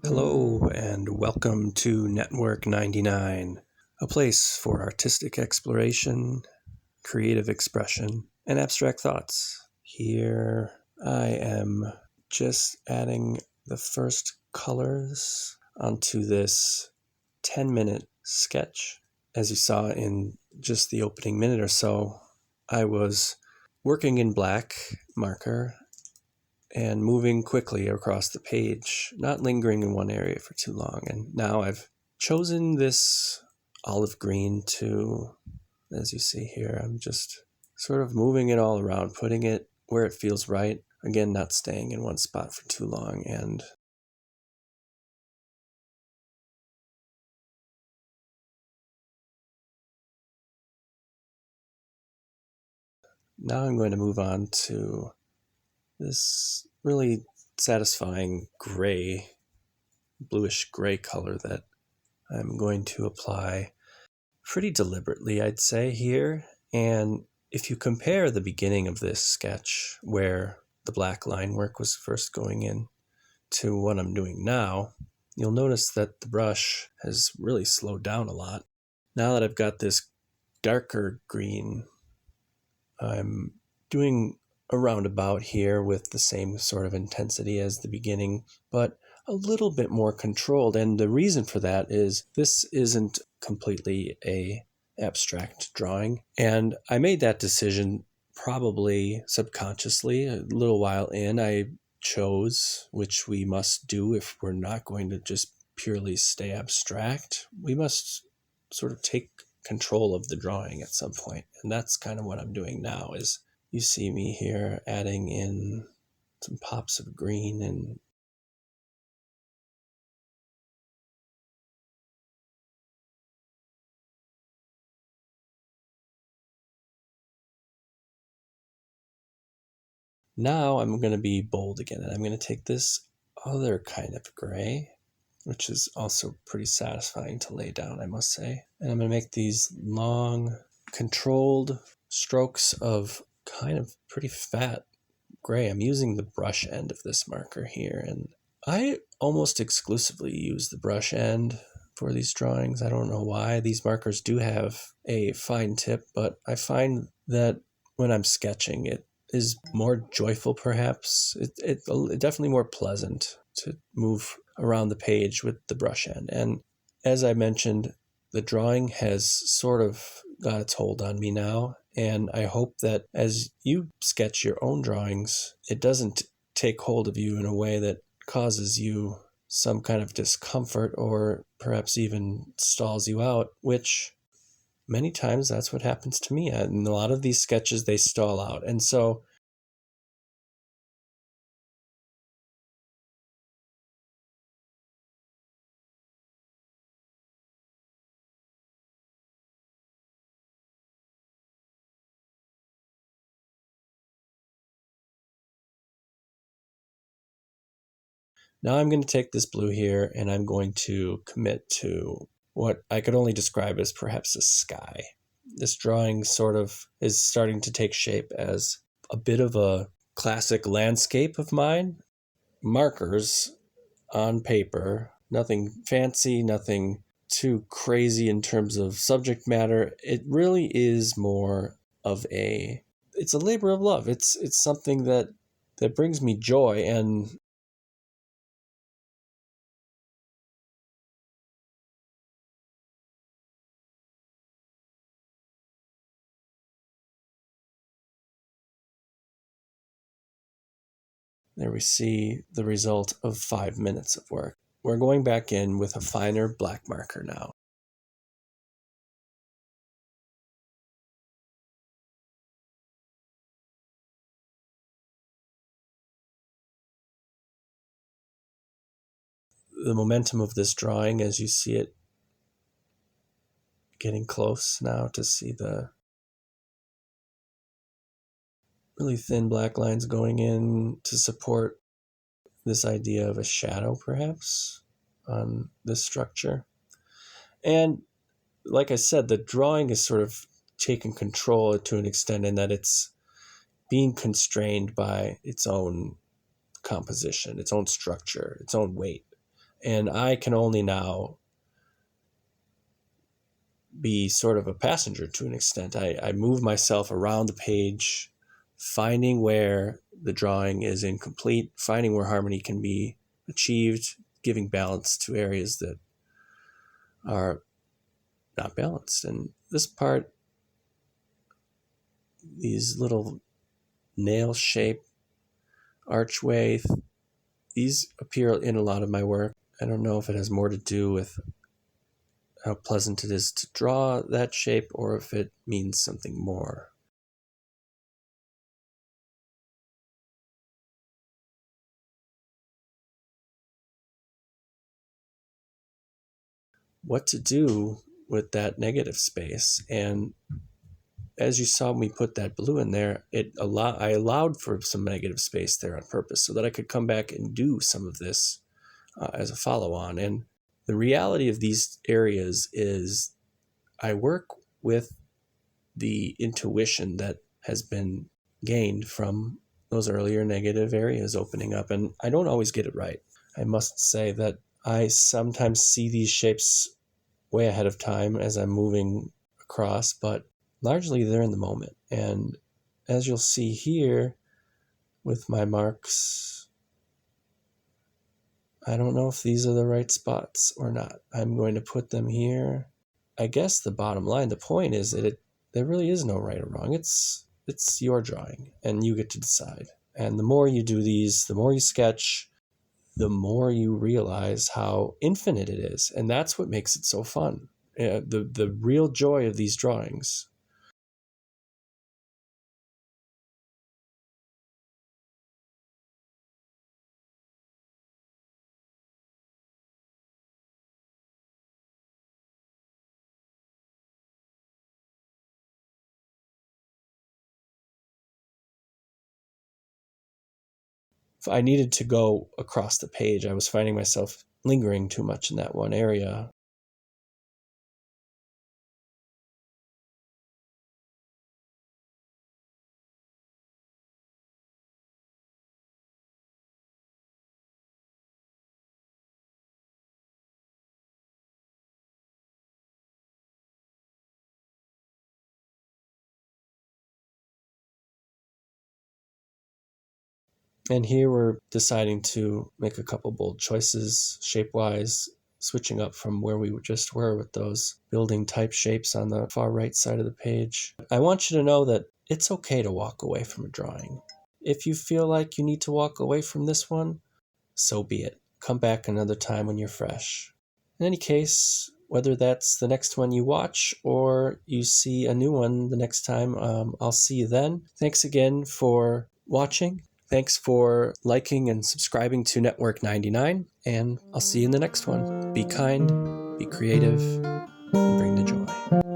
Hello and welcome to Network 99, a place for artistic exploration, creative expression, and abstract thoughts. Here I am just adding the first colors onto this 10-minute sketch. As you saw in just the opening minute or so, I was working in black marker and moving quickly across the page, not lingering in one area for too long. And now I've chosen this olive green to, as you see here, I'm just sort of moving it all around, putting it where it feels right. Again, not staying in one spot for too long. And now I'm going to move on to this really satisfying gray, bluish gray color that I'm going to apply pretty deliberately, I'd say, here. And if you compare the beginning of this sketch, where the black line work was first going in, to what I'm doing now, you'll notice that the brush has really slowed down a lot. Now that I've got this darker green, I'm doing a roundabout here with the same sort of intensity as the beginning, but a little bit more controlled. And the reason for that is this isn't completely a abstract drawing. And I made that decision probably subconsciously. A little while in, I chose, which we must do if we're not going to just purely stay abstract. We must sort of take control of the drawing at some point. And that's kind of what I'm doing now. Is you see me here adding in some pops of green and now I'm going to be bold again, and I'm going to take this other kind of gray, which is also pretty satisfying to lay down, I must say. And I'm going to make these long, controlled strokes of kind of pretty fat gray. I'm using the brush end of this marker here, and I almost exclusively use the brush end for these drawings. I don't know why. These markers do have a fine tip, but I find that when I'm sketching, it is more joyful, perhaps. It definitely more pleasant to move around the page with the brush end. And as I mentioned, the drawing has sort of got its hold on me now. And I hope that as you sketch your own drawings, it doesn't take hold of you in a way that causes you some kind of discomfort or perhaps even stalls you out, which many times that's what happens to me. In a lot of these sketches, they stall out. And so now I'm going to take this blue here and I'm going to commit to what I could only describe as perhaps a sky. This drawing sort of is starting to take shape as a bit of a classic landscape of mine. Markers on paper, nothing fancy, nothing too crazy in terms of subject matter. It really is more of it's a labor of love. It's something that brings me joy. And there we see the result of 5 minutes of work. We're going back in with a finer black marker now. the momentum of this drawing as you see it getting close now to see the really thin black lines going in to support this idea of a shadow, perhaps, on this structure. And like I said, the drawing is sort of taken control to an extent in that it's being constrained by its own composition, its own structure, its own weight. And I can only now be sort of a passenger to an extent. I move myself around the page, finding where the drawing is incomplete, finding where harmony can be achieved, giving balance to areas that are not balanced. And this part, these little nail shape archway, these appear in a lot of my work. I don't know if it has more to do with how pleasant it is to draw that shape or if it means something more. What to do with that negative space? And as you saw me put that blue in there, I allowed for some negative space there on purpose so that I could come back and do some of this as a follow-on. And the reality of these areas is I work with the intuition that has been gained from those earlier negative areas opening up, and I don't always get it right. I must say that I sometimes see these shapes way ahead of time as I'm moving across, but largely they're in the moment. And as you'll see here with my marks, I don't know if these are the right spots or not. I'm going to put them here. I guess the bottom line, the point is that there really is no right or wrong. It's your drawing, and you get to decide. And the more you do these, the more you sketch, the more you realize how infinite it is. And that's what makes it so fun. The real joy of these drawings. If I needed to go across the page, I was finding myself lingering too much in that one area. And here we're deciding to make a couple bold choices shape-wise, switching up from where we just were with those building type shapes on the far right side of the page. I want you to know that it's okay to walk away from a drawing. If you feel like you need to walk away from this one, so be it. Come back another time when you're fresh. In any case, whether that's the next one you watch or you see a new one the next time, I'll see you then. Thanks again for watching. Thanks for liking and subscribing to Network 99, and I'll see you in the next one. Be kind, be creative, and bring the joy.